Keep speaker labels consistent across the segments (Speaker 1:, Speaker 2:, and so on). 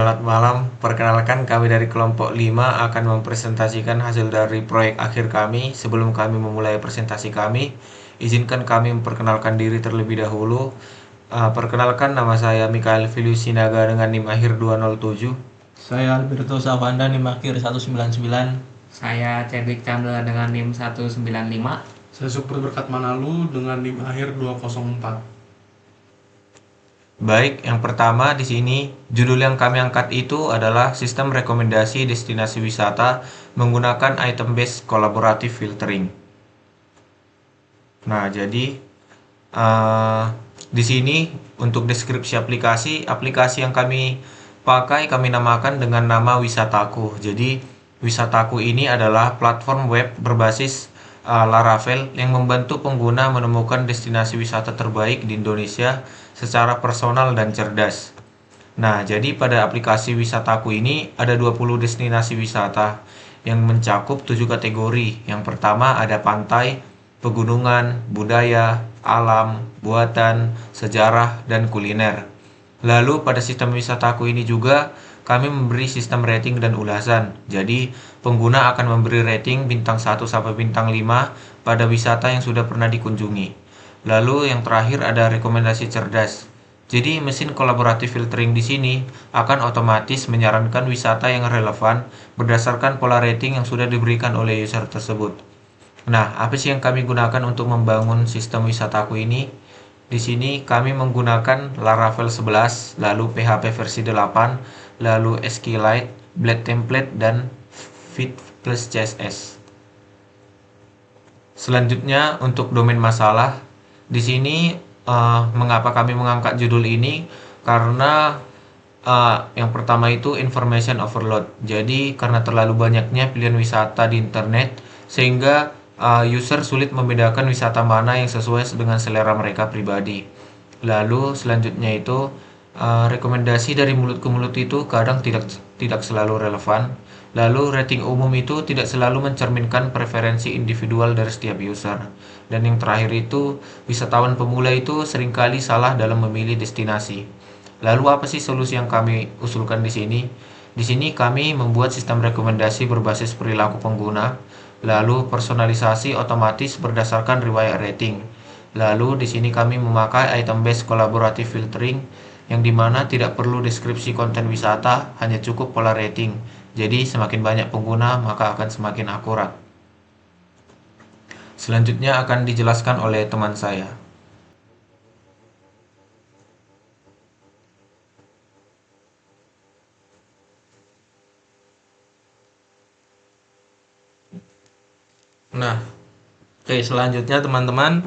Speaker 1: Selamat malam, perkenalkan kami dari kelompok 5 akan mempresentasikan hasil dari proyek akhir kami. Sebelum kami memulai presentasi kami, izinkan kami memperkenalkan diri terlebih dahulu. Perkenalkan, nama saya Mikael Filius Sinaga dengan NIM akhir 207.
Speaker 2: Saya Alberto Savanda, NIM akhir 199.
Speaker 3: Saya Cedric Chandra dengan NIM 195.
Speaker 4: Saya Super Berkat Manalu dengan NIM akhir 204.
Speaker 1: Baik, yang pertama di sini judul yang kami angkat itu adalah Sistem Rekomendasi Destinasi Wisata menggunakan Item Based Collaborative Filtering. Nah, jadi di sini untuk deskripsi aplikasi yang kami pakai kami namakan dengan nama Wisataku. Jadi Wisataku ini adalah platform web berbasis Laravel yang membantu pengguna menemukan destinasi wisata terbaik di Indonesia secara personal dan cerdas. Nah, jadi pada aplikasi Wisataku ini ada 20 destinasi wisata yang mencakup 7 kategori. Yang pertama ada pantai, pegunungan, budaya, alam, buatan, sejarah, dan kuliner. Lalu pada sistem Wisataku ini juga kami memberi sistem rating dan ulasan. Jadi pengguna akan memberi rating bintang 1 sampai bintang 5 pada wisata yang sudah pernah dikunjungi. Lalu yang terakhir ada rekomendasi cerdas. Jadi mesin kolaboratif filtering di sini akan otomatis menyarankan wisata yang relevan berdasarkan pola rating yang sudah diberikan oleh user tersebut. Nah, apa sih yang kami gunakan untuk membangun sistem Wisataku ini? Di sini kami menggunakan Laravel 11, lalu PHP versi 8, lalu SQLite, Blade Template, dan Fit plus CSS. Selanjutnya untuk domain masalah, di sini mengapa kami mengangkat judul ini? Karena yang pertama itu information overload. Jadi karena terlalu banyaknya pilihan wisata di internet, sehingga user sulit membedakan wisata mana yang sesuai dengan selera mereka pribadi. Lalu selanjutnya itu rekomendasi dari mulut ke mulut itu kadang tidak selalu relevan. Lalu rating umum itu tidak selalu mencerminkan preferensi individual dari setiap user. Dan yang terakhir itu wisatawan pemula itu seringkali salah dalam memilih destinasi. Lalu apa sih solusi yang kami usulkan di sini? Di sini kami membuat sistem rekomendasi berbasis perilaku pengguna, lalu personalisasi otomatis berdasarkan riwayat rating. Lalu di sini kami memakai item based collaborative filtering yang dimana tidak perlu deskripsi konten wisata, hanya cukup pola rating. Jadi semakin banyak pengguna maka akan semakin akurat. Selanjutnya akan dijelaskan oleh teman saya. Nah, oke, selanjutnya teman-teman,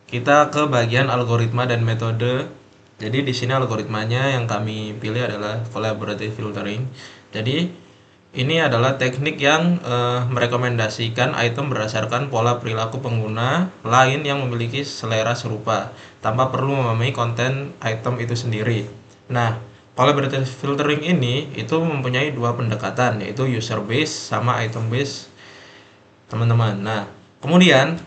Speaker 1: kita ke bagian algoritma dan metode. Jadi di sini algoritmanya yang kami pilih adalah collaborative filtering. Jadi ini adalah teknik yang merekomendasikan item berdasarkan pola perilaku pengguna lain yang memiliki selera serupa tanpa perlu memahami konten item itu sendiri. Nah, collaborative filtering ini itu mempunyai dua pendekatan, yaitu user base sama item base, teman-teman. Nah, kemudian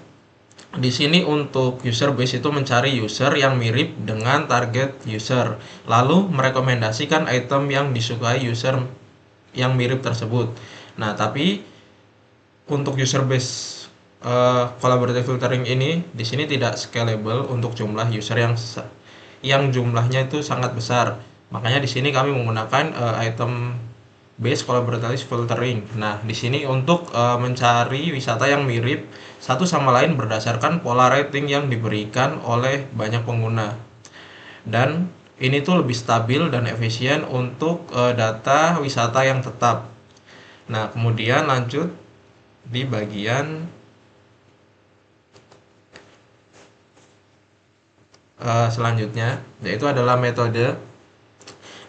Speaker 1: di sini untuk user base itu mencari user yang mirip dengan target user, lalu merekomendasikan item yang disukai user yang mirip tersebut. Nah, tapi untuk user base collaborative filtering ini di sini tidak scalable untuk jumlah user yang jumlahnya itu sangat besar. Makanya di sini kami menggunakan item based collaborative filtering. Nah, di sini untuk mencari wisata yang mirip satu sama lain berdasarkan pola rating yang diberikan oleh banyak pengguna. Dan ini tuh lebih stabil dan efisien untuk data wisata yang tetap. Nah, kemudian lanjut di bagian selanjutnya, yaitu adalah metode.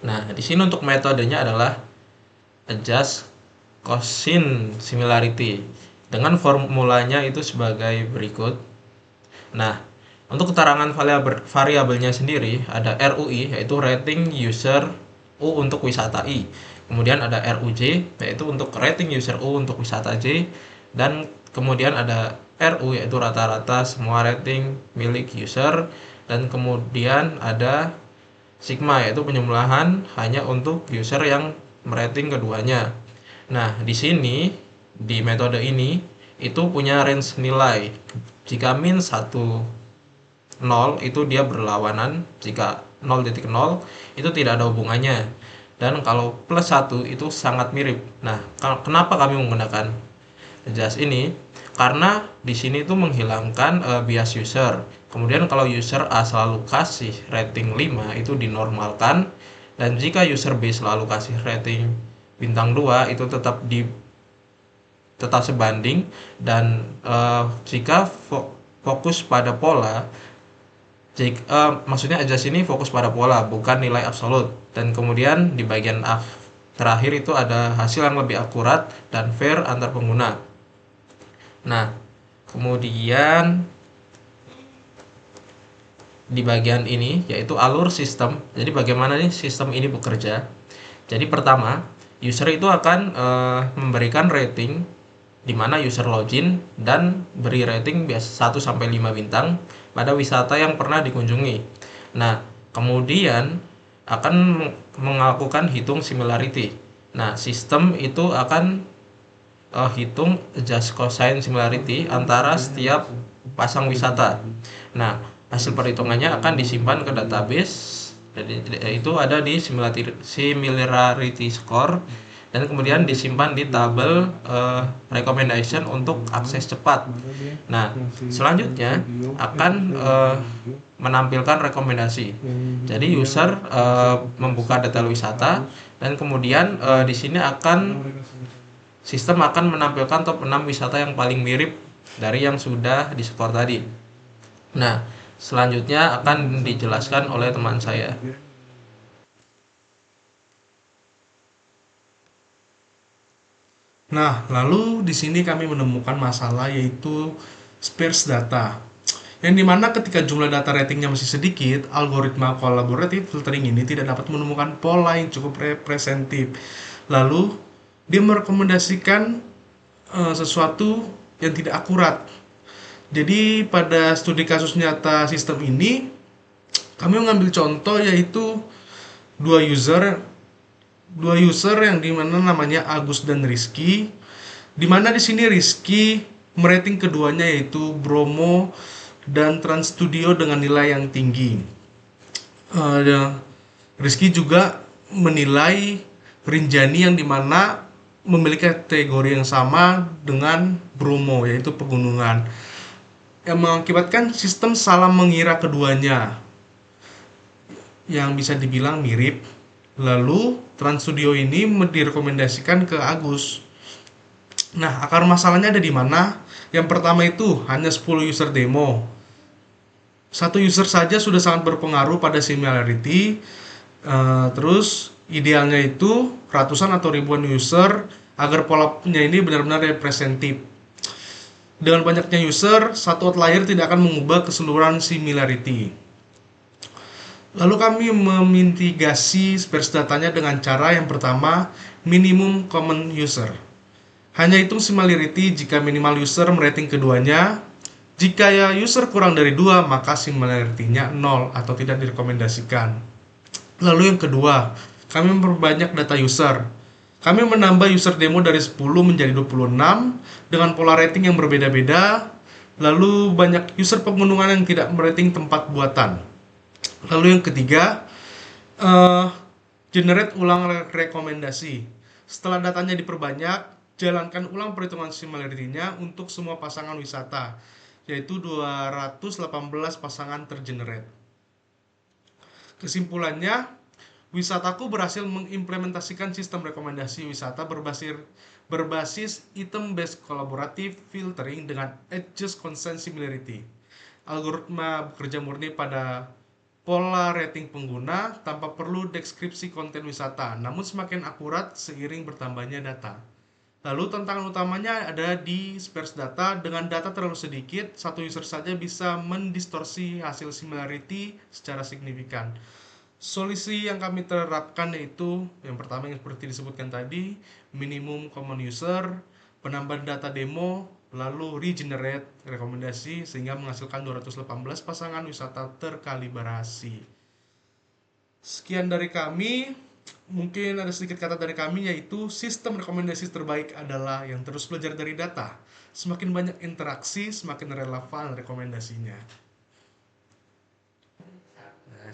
Speaker 1: Nah, di sini untuk metodenya adalah adjust Gaussian similarity dengan formulanya itu sebagai berikut. Nah, untuk keterangan variabelnya sendiri ada RUI, yaitu rating user U untuk wisata I. Kemudian ada RUJ, yaitu untuk rating user U untuk wisata J. Dan kemudian ada RU, yaitu rata-rata semua rating milik user. Dan kemudian ada sigma, yaitu penjumlahan hanya untuk user yang merating keduanya. Nah, di sini di metode ini itu punya range nilai. Jika min 1 0 itu dia berlawanan, jika 0,0 itu tidak ada hubungannya. Dan kalau plus 1 itu sangat mirip. Nah, kenapa kami menggunakan adjust ini? Karena di sini itu menghilangkan bias user. Kemudian kalau user A selalu kasih rating 5 itu dinormalkan, dan jika user B selalu kasih rating bintang 2 itu tetap sebanding, dan jika fokus pada pola, maksudnya adjust ini fokus pada pola bukan nilai absolut, dan kemudian di bagian terakhir itu ada hasil yang lebih akurat dan fair antar pengguna. Nah, kemudian di bagian ini yaitu alur sistem. Jadi bagaimana nih sistem ini bekerja? Jadi pertama, user itu akan memberikan rating di mana user login dan beri rating biasa 1 sampai 5 bintang pada wisata yang pernah dikunjungi. Nah, kemudian akan melakukan hitung similarity. Nah, sistem itu akan hitung adjust cosine similarity antara setiap pasang wisata. Nah, hasil perhitungannya akan disimpan ke database. Jadi itu ada di similarity score, dan kemudian disimpan di tabel recommendation untuk akses cepat. Nah, selanjutnya akan menampilkan rekomendasi. Jadi user membuka detail wisata, dan kemudian di sini sistem akan menampilkan top 6 wisata yang paling mirip dari yang sudah diskor tadi. Nah, selanjutnya akan dijelaskan oleh teman saya.
Speaker 4: Nah, lalu di sini kami menemukan masalah yaitu sparse data. Yang dimana ketika jumlah data ratingnya masih sedikit, algoritma collaborative filtering ini tidak dapat menemukan pola yang cukup representatif. Lalu, dia merekomendasikan sesuatu yang tidak akurat. Jadi pada studi kasus nyata sistem ini, kami mengambil contoh yaitu dua user yang dimana namanya Agus dan Rizky. Dimana di sini Rizky merating keduanya yaitu Bromo dan Trans Studio dengan nilai yang tinggi. Rizky juga menilai Rinjani yang dimana memiliki kategori yang sama dengan Bromo, yaitu pegunungan, yang mengakibatkan sistem salah mengira keduanya yang bisa dibilang mirip. Lalu Trans Studio ini direkomendasikan ke Agus. Nah, akar masalahnya ada di mana? Yang pertama itu hanya 10 user demo. Satu user saja sudah sangat berpengaruh pada similarity. Terus idealnya itu ratusan atau ribuan user agar polanya ini benar-benar representatif. Dengan banyaknya user, satu outlier tidak akan mengubah keseluruhan similarity. Lalu kami memitigasi sparse datanya dengan cara yang pertama, minimum common user. Hanya hitung similarity jika minimal user merating keduanya. Jika user kurang dari 2, maka similarity-nya 0 atau tidak direkomendasikan. Lalu yang kedua, kami memperbanyak data user. Kami menambah user demo dari 10 menjadi 26 dengan pola rating yang berbeda-beda. Lalu banyak user pegunungan yang tidak merating tempat buatan. Lalu yang ketiga, generate ulang rekomendasi. Setelah datanya diperbanyak, jalankan ulang perhitungan similarity-nya untuk semua pasangan wisata, yaitu 218 pasangan tergenerate. Kesimpulannya, Wisataku berhasil mengimplementasikan sistem rekomendasi wisata berbasis item-based collaborative filtering dengan adjust consent similarity. Algoritma bekerja murni pada pola rating pengguna tanpa perlu deskripsi konten wisata, namun semakin akurat seiring bertambahnya data. Lalu tantangan utamanya ada di sparse data. Dengan data terlalu sedikit, satu user saja bisa mendistorsi hasil similarity secara signifikan. Solusi yang kami terapkan yaitu yang pertama yang seperti disebutkan tadi, minimum common user, penambahan data demo, lalu regenerate rekomendasi sehingga menghasilkan 218 pasangan wisata terkalibrasi. Sekian dari kami. Mungkin ada sedikit kata dari kami, yaitu sistem rekomendasi terbaik adalah yang terus belajar dari data. Semakin banyak interaksi, semakin relevan rekomendasinya.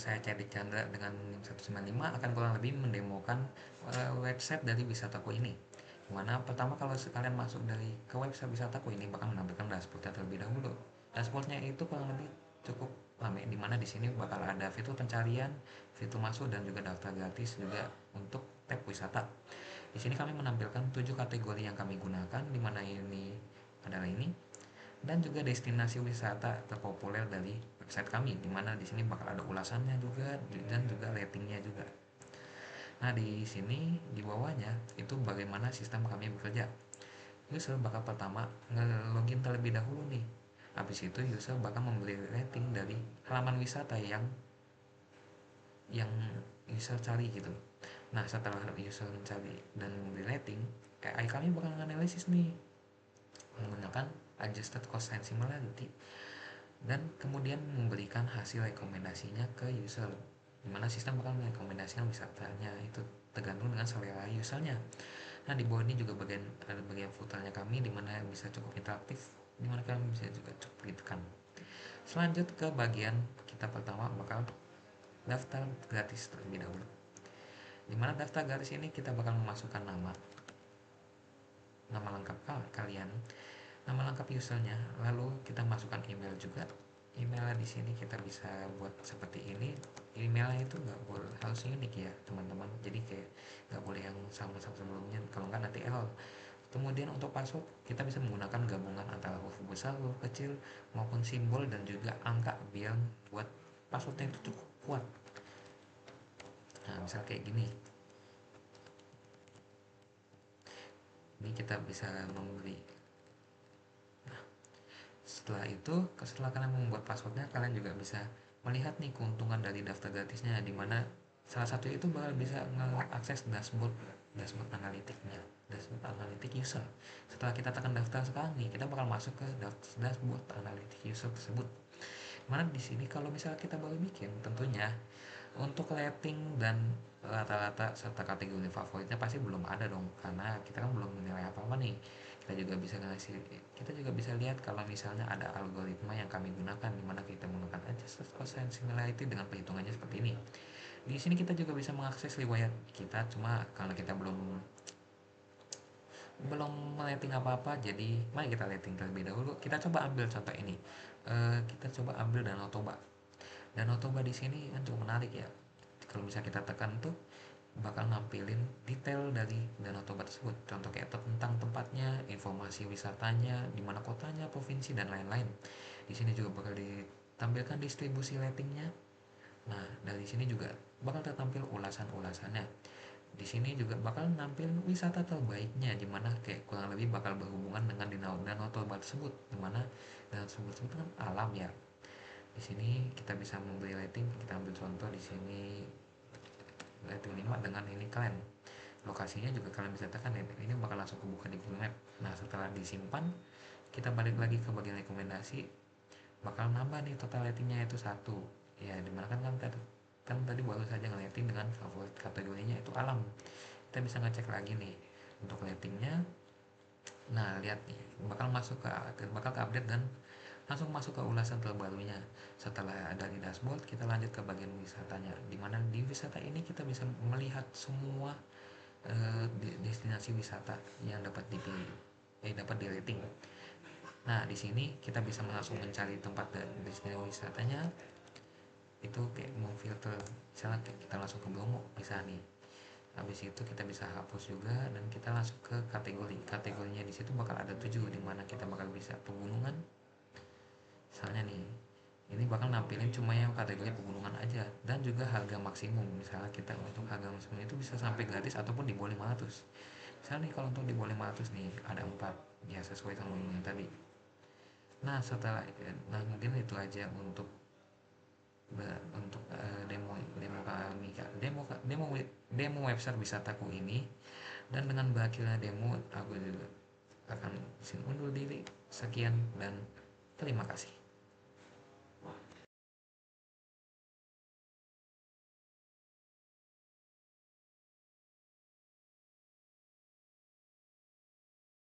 Speaker 5: Saya Cedik Chandra dengan NIM 195 akan kurang lebih mendemokan website dari Wisataku ini. Dimana pertama kalau kalian masuk ke website Wisataku ini bakal menampilkan dashboardnya terlebih dahulu. Dashboardnya itu kurang lebih cukup ramai, dimana di sini bakal ada fitur pencarian, fitur masuk dan juga daftar gratis juga untuk tab wisata. Di sini kami menampilkan 7 kategori yang kami gunakan, dimana ini adalah ini dan juga destinasi wisata terpopuler dari website kami, di mana di sini bakal ada ulasannya juga dan juga ratingnya juga. Nah, di sini di bawahnya itu bagaimana sistem kami bekerja. User bakal pertama nge-login terlebih dahulu nih. Habis itu user bakal memberi rating dari halaman wisata yang user cari gitu. Nah, setelah user mencari dan memberi rating, AI kami bakal menganalisis nih menggunakan adjusted cosine similarity dan kemudian memberikan hasil rekomendasinya ke user, dimana sistem bakal merekomendasikan wisatanya itu tergantung dengan selera usernya. Nah, di bawah ini juga ada bagian footernya kami, dimana bisa cukup interaktif, dimana kalian bisa juga cukup ditekan. Selanjut ke bagian kita pertama bakal daftar gratis terlebih dahulu, dimana daftar gratis ini kita bakal memasukkan nama lengkap kalian, nama lengkap usernya, lalu kita masukkan email juga. Emailnya di sini kita bisa buat seperti ini. Emailnya itu nggak boleh, harus unik ya teman-teman, jadi kayak nggak boleh yang sama sebelumnya, kalau nggak nanti error. Kemudian untuk password kita bisa menggunakan gabungan antara huruf besar, huruf kecil maupun simbol dan juga angka biar buat passwordnya itu cukup kuat. Nah, misal kayak gini, ini kita bisa memberi. Setelah kalian membuat passwordnya, kalian juga bisa melihat nih keuntungan dari daftar gratisnya, dimana salah satu itu bakal bisa mengakses dashboard analitik user. Setelah kita tekan daftar sekarang nih, kita bakal masuk ke dashboard analitik user tersebut. Mana di sini kalau misalnya kita baru bikin, tentunya untuk rating dan rata-rata serta kategori favoritnya pasti belum ada dong, karena kita kan belum menilai apa-apa nih. Kita juga bisa lihat kalau misalnya ada algoritma yang kami gunakan, di mana kita menggunakan adjusted cosine similarity dengan perhitungannya seperti ini. Di sini kita juga bisa mengakses riwayat kita, cuma karena kita belum rating apa-apa, jadi mari kita rating terlebih dahulu. Kita coba ambil contoh ini. Kita coba ambil Danau Toba. Danau Toba di sini kan cukup menarik ya. Kalau misalnya kita tekan tuh bakal nampilin detail dari Danau Toba tersebut. Contoh kayak tentang tempatnya, informasi wisatanya, di mana kotanya, provinsi dan lain-lain. Di sini juga bakal ditampilkan distribusi ratingnya. Nah, dari sini juga bakal tertampil ulasan-ulasannya. Di sini juga bakal nampil wisata terbaiknya, dimana kayak kurang lebih bakal berhubungan dengan Danau Toba tersebut, dimana danau tersebut kan alam ya. Di sini kita bisa memberi rating, kita ambil contoh di sini rating 5 dengan ini kalian. Lokasinya juga kalian bisa tekan ya, ini bakal langsung kebuka di Google Map. Nah, setelah disimpan, kita balik lagi ke bagian rekomendasi, bakal nambah nih total ratingnya itu 1. Ya, dimana kan tadi baru saja nge-rating dengan favorit kategorinya itu alam. Kita bisa ngecek lagi nih untuk ratingnya. Nah, lihat nih, bakal ke update dan langsung masuk ke ulasan terbarunya. Setelah dari dashboard, kita lanjut ke bagian wisatanya, dimana di wisata ini kita bisa melihat semua destinasi wisata yang dapat dipilih, dapat di rating. Nah, di sini kita bisa langsung mencari tempat destinasi wisatanya. Itu kayak mau filter, misalnya kita langsung ke Bromo bisa nih. Habis itu kita bisa hapus juga dan kita langsung ke kategorinya. Di situ bakal ada 7, dimana kita bakal bisa pegunungan. Misalnya nih, ini bakal nampilin cuma yang kategori pegunungan aja dan juga harga maksimum. Misalnya kita untuk harga maksimum itu bisa sampai gratis ataupun di bawah 500. Misalnya nih kalau untuk di bawah 500 nih ada 4, ya sesuai sama yang tadi. Nah, mungkin itu aja untuk demo demo kami demo website wisataku ini. Dan dengan berakhirnya demo, aku juga akan undur diri. Sekian dan terima kasih.